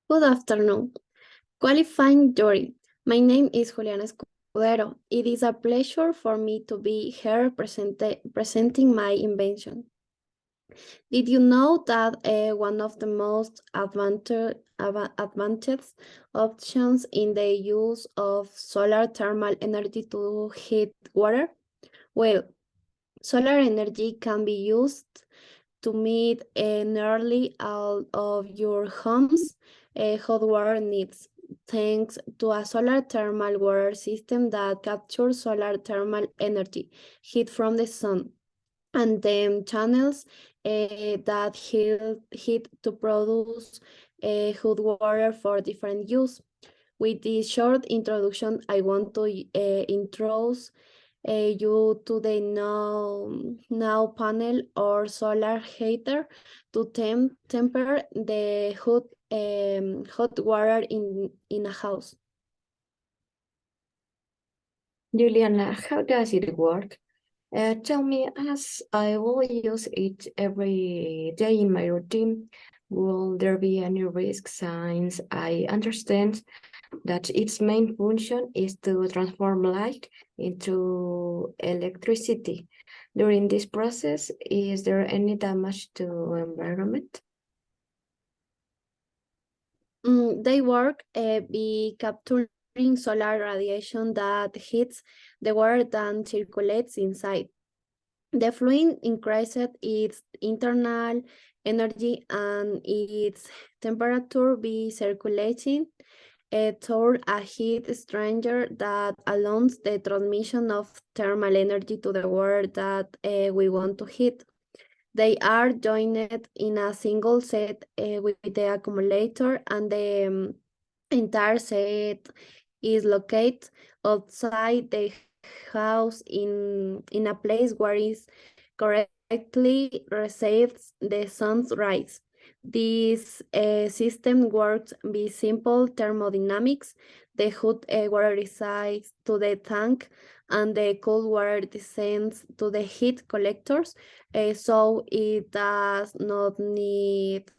Good afternoon. Qualifying jury. My name is Juliana Escudero. It is a pleasure for me to be here presenting my invention. Did you know that one of the most advantageous options in the use of solar thermal energy to heat water? Well, solar energy can be used to meet nearly all of your home's hot water needs, thanks to a solar thermal water system that captures solar thermal energy, heat from the sun, and then channels that heat to produce hot water for different use. With this short introduction, I want to introduce you to the now panel or solar heater to temper the hot water in a house. Juliana, how does it work? Tell me, as I will use it every day in my routine, will there be any risk since I understand that its main function is to transform light into electricity? During this process, is there any damage to environment? They work by capturing solar radiation that hits the water that circulates inside. The fluid increases its internal energy and its temperature by circulating toward a heat exchanger that allows the transmission of thermal energy to the water that we want to heat. They are joined in a single set with the accumulator, and the entire set is located outside the house in a place where it correctly receives the sun's rays. This system works with simple thermodynamics. The hot water resides to the tank and the cold water descends to the heat collectors, so it does not need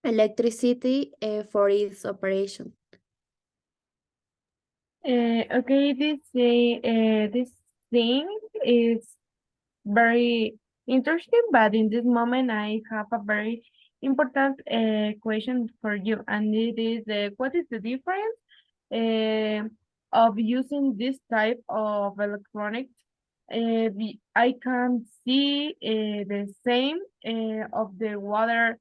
electricity for its operation. Okay, this thing is very interesting, but in this moment I have a very important question for you, and it is what is the difference uh, of using this type of electronics? I can see the same of the water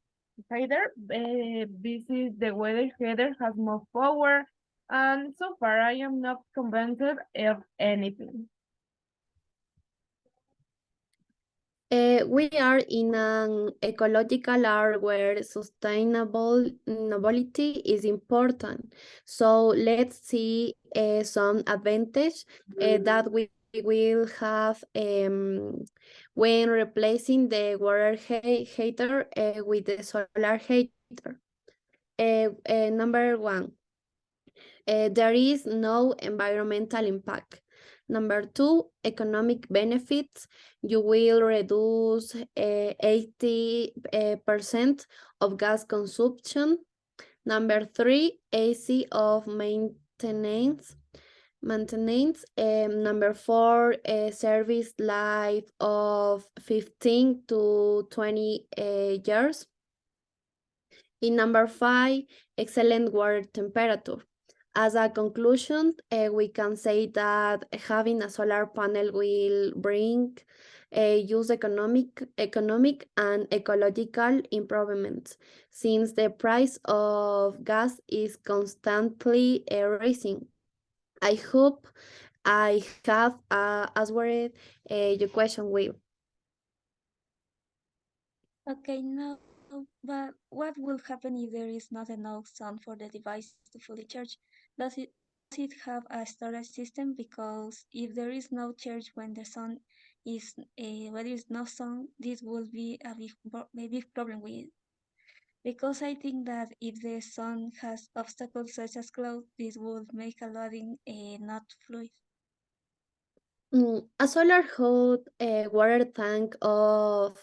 heater. This is the water heater has more power, and so far I am not convinced of anything. We are in an ecological era where sustainability is important. So let's see some advantage that we will have when replacing the water heater with the solar heater. Number one, there is no environmental impact. Number two, economic benefits. You will reduce 80% of gas consumption. Number three, AC of maintenance. Number four, service life of 15 to 20 years. In number five, excellent water temperature. As a conclusion, we can say that having a solar panel will bring use economic and ecological improvements, since the price of gas is constantly rising. I hope I have answered your question, Will. Okay, no, but what will happen if there is not enough sun for the device to fully charge? Does it have a storage system? Because if there is no charge when the sun is when there is no sun, this will be a big problem with. Because I think that if the sun has obstacles such as clouds, this would make a loading not fluid. A solar hot water tank of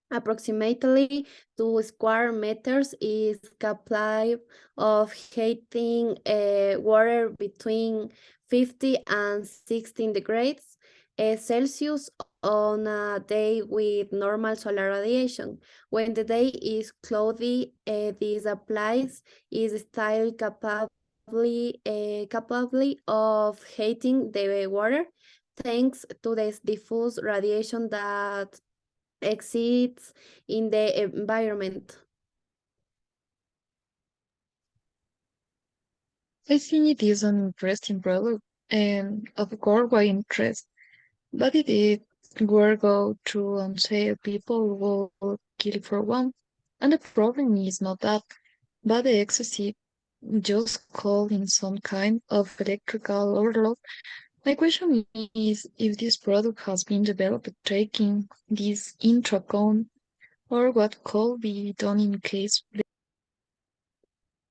Approximately 2 square meters is capable of heating water between 50 and 16 degrees Celsius on a day with normal solar radiation. When the day is cloudy, this applies is still capable of heating the water thanks to this diffuse radiation that exists in the environment. I think it is an interesting product and of worldwide interest, but if it were go to on sale, people will kill for one. And the problem is not that, but the excessive just call in some kind of electrical overload. My question is if this product has been developed taking this into account, or what could be done in case.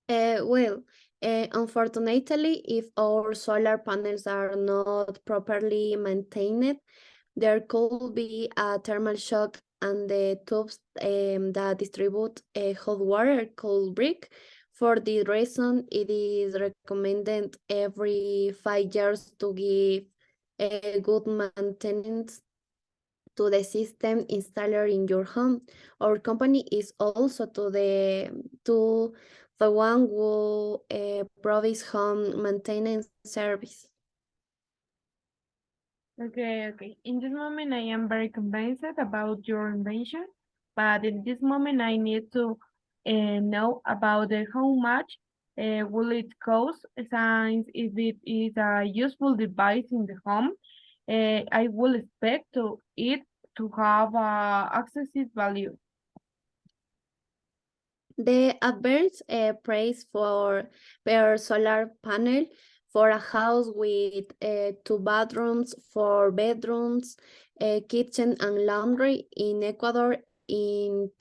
Well, unfortunately, if our solar panels are not properly maintained, there could be a thermal shock and the tubes that distribute hot water could break. For this reason, it is recommended every 5 years to give a good maintenance to the system installer in your home. Our company is also to the one who provides home maintenance service. Okay. In this moment, I am very convinced about your invention, but in this moment, I need to know about how much will it cost, since if it is a useful device in the home, I will expect to it to have accessible value. The advanced price for per solar panel for a house with 2 bedrooms, 4 bedrooms, kitchen and laundry in Ecuador in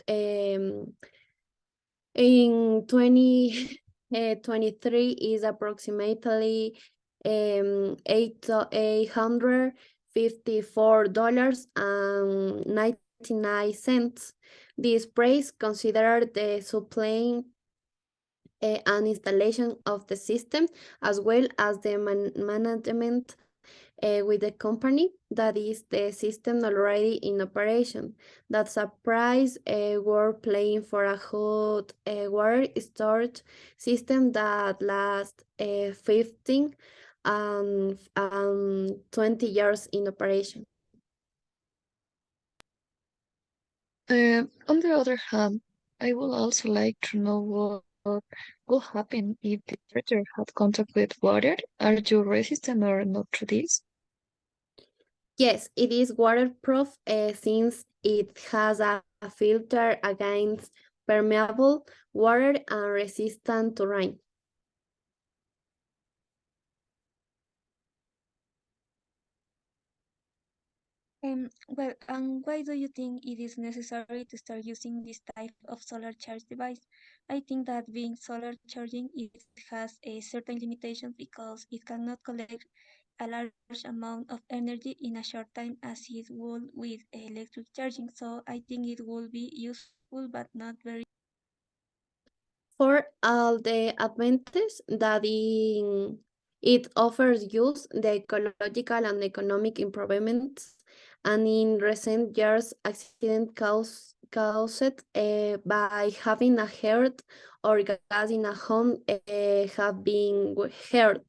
2023 is approximately $854.99. This price considered the supply and installation of the system, as well as the management with the company that is the system already in operation. That's a price we're paying for a hot water storage system that lasts 15 and 20 years in operation. On the other hand, I would also like to know what will happen if the charger had contact with water. Are you resistant or not to this? Yes, it is waterproof since it has a filter against permeable water and resistant to rain. Why do you think it is necessary to start using this type of solar charge device? I think that being solar charging, it has a certain limitations because it cannot collect a large amount of energy in a short time as it would with electric charging. So I think it will be useful but not very. For all the advantages that it offers use, the ecological and economic improvements, and in recent years, accident caused by having a heart or gas in a home have been heard.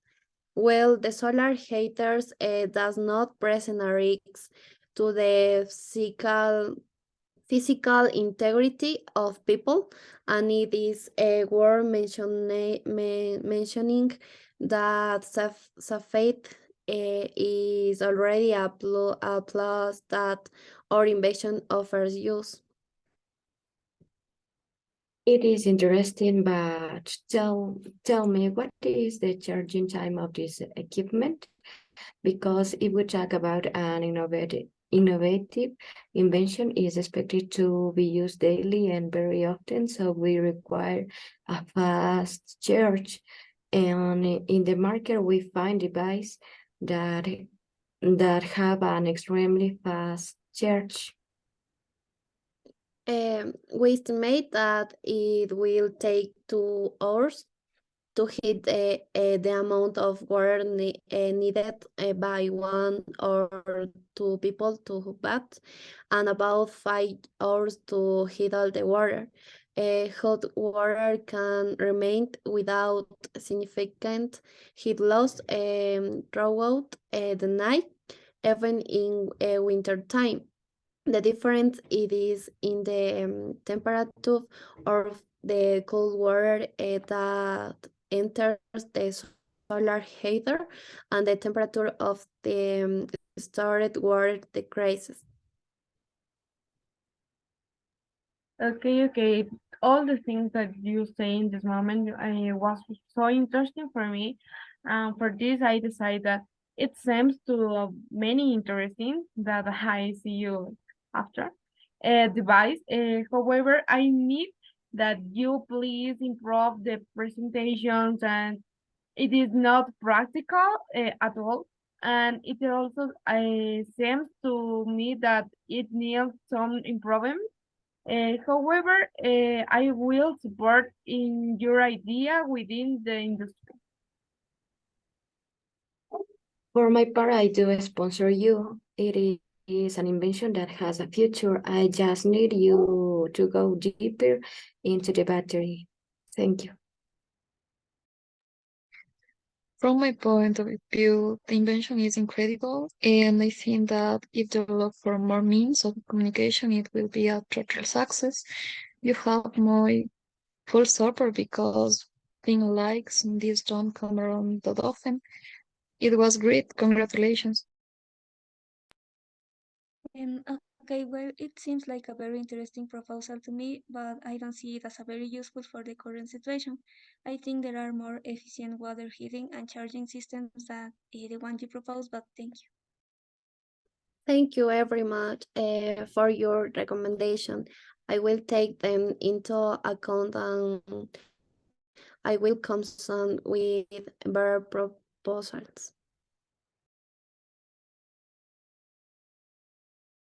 Well, the solar heaters does not present a risk to the physical integrity of people, and it is worth mentioning that Safed is already a plus that our invention offers use. It is interesting, but tell me, what is the charging time of this equipment? Because if we talk about an innovative invention is expected to be used daily and very often, so we require a fast charge. And in the market, we find devices that have an extremely fast charge. We estimate that it will take 2 hours to hit the amount of water needed by 1 or 2 people to bath, and about 5 hours to heat all the water. Hot water can remain without significant heat loss throughout the night, even in winter time. The difference it is in the temperature of the cold water that enters the solar heater, and the temperature of the stored water decreases. Okay. All the things that you say in this moment was so interesting for me. For this, I decided that it seems to many interesting that I see you after device. However, I need that you please improve the presentations, and it is not practical at all. And it also seems to me that it needs some improvement. However, I will support in your idea within the industry. For my part, I do sponsor you. It is an invention that has a future. I just need you to go deeper into the battery. Thank you. From my point of view, the invention is incredible, and I think that if they look for more means of communication, it will be a total success. You have my full support because things like this don't come around that often. It was great. Congratulations. Okay, well, it seems like a very interesting proposal to me, but I don't see it as a very useful for the current situation. I think there are more efficient water heating and charging systems than the one you propose, but thank you. Thank you very much for your recommendation. I will take them into account, and I will come soon with better proposals.